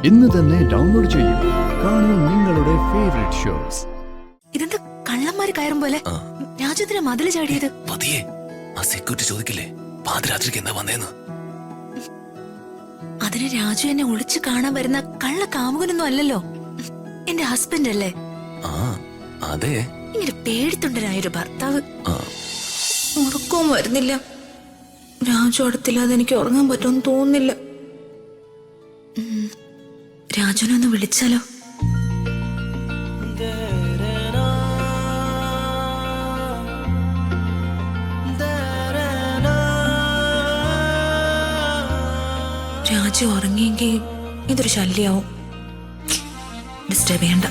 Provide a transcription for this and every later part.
ഇന്ന് തന്നെ ഡൗൺലോഡ് ചെയ്യൂ. കാണൂ നിങ്ങളുടെ ഫേവറേറ്റ് ഷോസ്. ഇതെന്താ കള്ളന്മാര് കയറും പോലെ രാജുവിനെ മതില് ചാടിയത്? പതിയെ ആ സെക്യൂരിറ്റി ചോദിക്കില്ലേ പാതിരാത്രിക്ക് എന്താ വന്നേന്ന്. അതിന് രാജു എന്നെ ഒളിച്ചു കാണാൻ വരുന്ന കള്ള കാമുകനൊന്നും അല്ലല്ലോ, എന്റെ ഹസ്ബൻഡ് അല്ലേ. ആ അതെ, ഇങ്ങനെ പേടിത്തൊണ്ടനായൊരു ഭർത്താവ്. ഉറക്കവും വരുന്നില്ല. രാജു അടുത്തില്ലാതെ എനിക്ക് ഉറങ്ങാൻ പറ്റുമെന്ന് തോന്നുന്നില്ല. രാജുനെ ഒന്ന് വിളിച്ചാലോ? രാജു ഉറങ്ങിയെങ്കിൽ ഇതൊരു ശല്യാവും. ഡിസ്റ്റർബ് ചെയ്യണ്ട.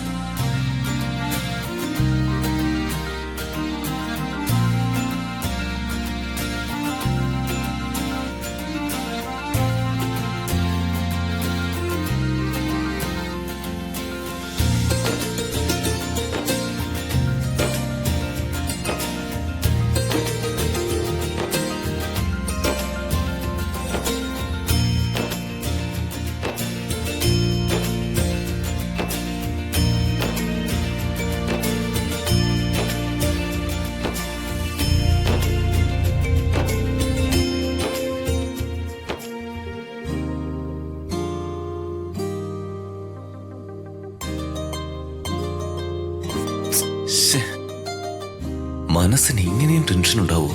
മനസ്സിന് ഇങ്ങനെയും ടെൻഷൻ ഉണ്ടാവോ?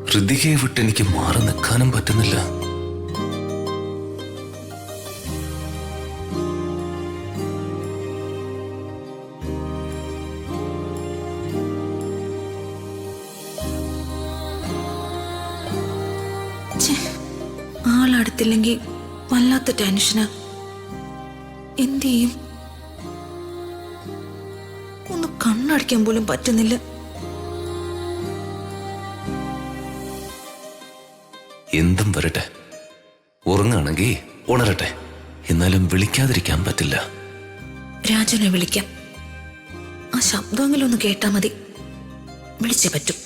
ഹൃദികയെ വിട്ട് എനിക്ക് മാറി നിൽക്കാനും പറ്റുന്നില്ല. ആളടുത്തില്ലെങ്കിൽ വല്ലാത്ത ടെൻഷന്. എന്ത് ചെയ്യും? ഒന്ന് കണ്ണടയ്ക്കാൻ പോലും പറ്റുന്നില്ല. എന്തും വരട്ടെ, ഉറങ്ങാണെങ്കിൽ ഉണരട്ടെ. എന്നാലും വിളിക്കാതിരിക്കാൻ പറ്റില്ല. രാജുവിനെ വിളിക്കാം. ആ ശബ്ദമെങ്കിലും ഒന്ന് കേട്ടാ മതി. വിളിച്ചേ പറ്റൂ.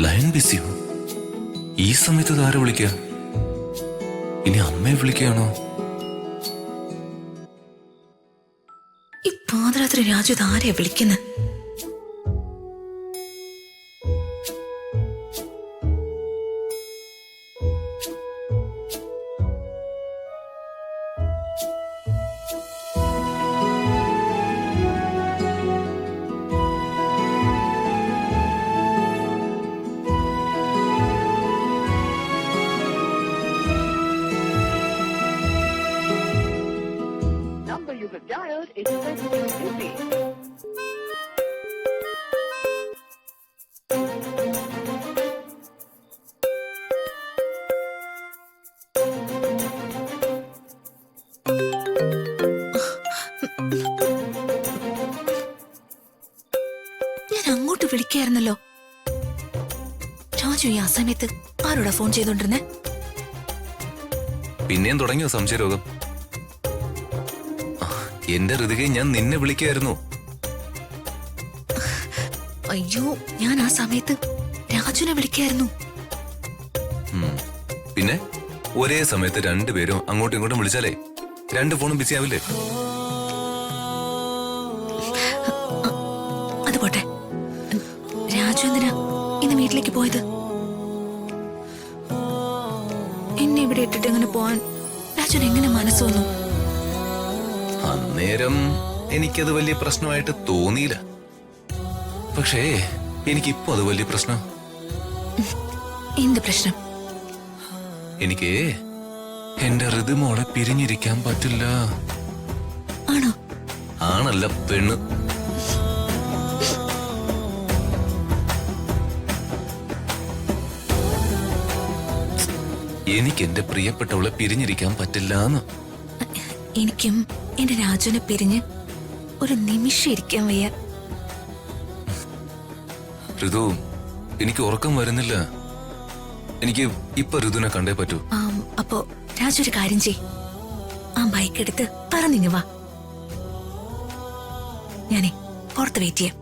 ലൈൻ ബിസിയോ? ഈ സമയത്ത് ആരെ വിളിക്കുക? ഇനി അമ്മയെ വിളിക്കുകയാണോ? ഈ പാതിരാത്രി രാജു ഇതാരെയാ വിളിക്കുന്നത്? You have dialed is busy. ഞാൻ അങ്ങോട്ട് വിളിക്കായിരുന്നല്ലോ. രാജു ഈ ആ സമയത്ത് ആരോടാ ഫോൺ ചെയ്തോണ്ടിരുന്നേ? പിന്നെയും തുടങ്ങിയോ സംശയരോഗം? എന്റെ ഹൃദയം, ഞാൻ നിന്നെ വിളിക്കായിരുന്നു. അയ്യോ, ഞാൻ ആ സമയത്ത് രാജുവിനെ വിളിക്കായിരുന്നു. പിന്നെ ഒരേ സമയത്ത് രണ്ടുപേരും അങ്ങോട്ടും ഇങ്ങോട്ടും വിളിച്ചാലേ രണ്ട് ഫോണും ബിസി ആവില്ലേ? അത് പോട്ടെ, രാജു എന്തിനാ ഇന്ന് വീട്ടിലേക്ക് പോയത്? എന്നെ ഇവിടെ ഇട്ടിട്ട് എങ്ങനെ പോവാൻ രാജുവിന് എങ്ങനെ മനസ്സ് വന്നു? അന്നേരം എനിക്കത് വലിയ പ്രശ്നമായിട്ട് തോന്നിയില്ല. പക്ഷേ എനിക്കിപ്പോ അത് വലിയ പ്രശ്നം. എന്ത് പ്രശ്നം? എനിക്ക് എന്റെ ഋതുമോളെ പിരിഞ്ഞിരിക്കാൻ പറ്റില്ല. ആണോ? ആണല്ല, പെണ്ണ്. എനിക്ക് എന്റെ പ്രിയപ്പെട്ടവളെ പിരിഞ്ഞിരിക്കാൻ പറ്റില്ലാന്ന്. എനിക്കും എന്റെ രാജുവിനെ പിരിഞ്ഞ് ഒരു നിമിഷം ഇരിക്കാൻ വയ്യ. ഋതു, എനിക്ക് ഉറക്കം വരുന്നില്ല. എനിക്ക് ഇപ്പൊ ഋതുവിനെ കണ്ടേ പറ്റൂ. അപ്പോ രാജു ഒരു കാര്യം ചെയ്, ആ ബൈക്ക് എടുത്ത് പറഞ്ഞിങ്ങ് വാ. ഞാനേ പുറത്ത് വെയിറ്റ് ചെയ്യാം.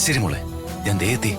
ശരി മോളെ, ഞാൻ ദേ എത്തി.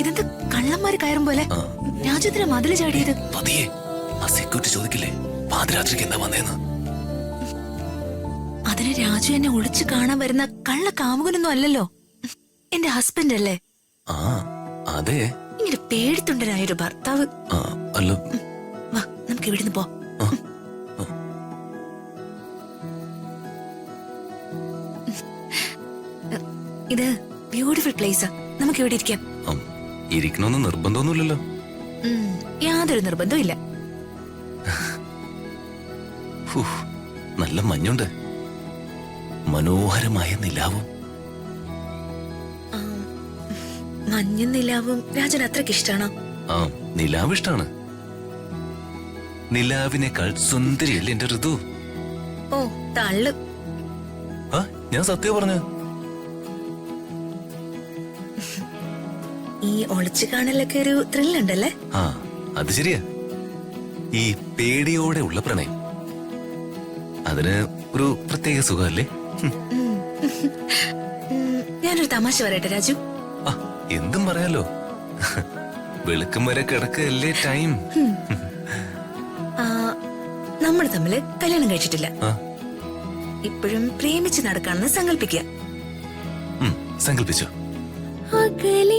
ഇതെന്താ കള്ളന്മാര് കയറും പോലെ? രാജുവിനെ മതില് ചാടിയത്? പതിയെ ആ സെക്യൂരിറ്റി ചോദിക്കില്ലേ പാതിരാത്രിക്ക് എന്താ വന്നേന്ന്. അതിന് രാജു എന്നെ ഒളിച്ചു കാണാൻ വരുന്ന കള്ള കാമുകനൊന്നും അല്ലല്ലോ, എന്റെ ഹസ്ബൻഡ് അല്ലേ. ആ അതെ. ഇങ്ങനെ പേടിത്തൊണ്ടനായൊരു ഭർത്താവ്. അല്ല, വാ നമുക്ക് ഇവിടുന്ന് പോ. ഇത് ബ്യൂട്ടിഫുൾ പ്ലേസാ, നമുക്ക് ഇവിടെ ഇരിക്കാം. ഇരിക്കണമെന്ന് നിർബന്ധമൊന്നുമില്ലല്ലോ. യാതൊരു നിർബന്ധവും ഇല്ല. നല്ല മഞ്ഞുണ്ട്, മനോഹരമായ നിലാവും. മഞ്ഞും നിലാവും രാജന് അത്രയ്ക്ക് ഇഷ്ടാണോ? ആ, നിലാവ് ഇഷ്ടാണ്. നിലാവിനേക്കാൾ സുന്ദരിയല്ലേ എന്റെ ഋതു? ഓ തള്ളു. ആ, ഞാൻ സത്യം പറഞ്ഞു. ഈ ഒളിച്ചു കാണലൊക്കെ ഒരു ത്രില്ലുണ്ടല്ലേ? ആ അത് ശരിയാ. ഈ പേടിയോടെ ഉള്ള പ്രണയം, അതിന് ഒരു പ്രത്യേക സുഖമല്ലേ? ഞാനൊരു തമാശ പറയട്ടെ രാജു? ആ, എന്തും പറയാലോ. വെളുക്കം വരെ കിടക്കല്ലേ ടൈം. നമ്മൾ തമ്മില് കല്യാണം കഴിച്ചിട്ടില്ല, ഇപ്പോഴും പ്രേമിച്ച് നടക്കാണെന്ന് സങ്കല്പിക്കുക. സങ്കല്പിച്ചോ? അകലെ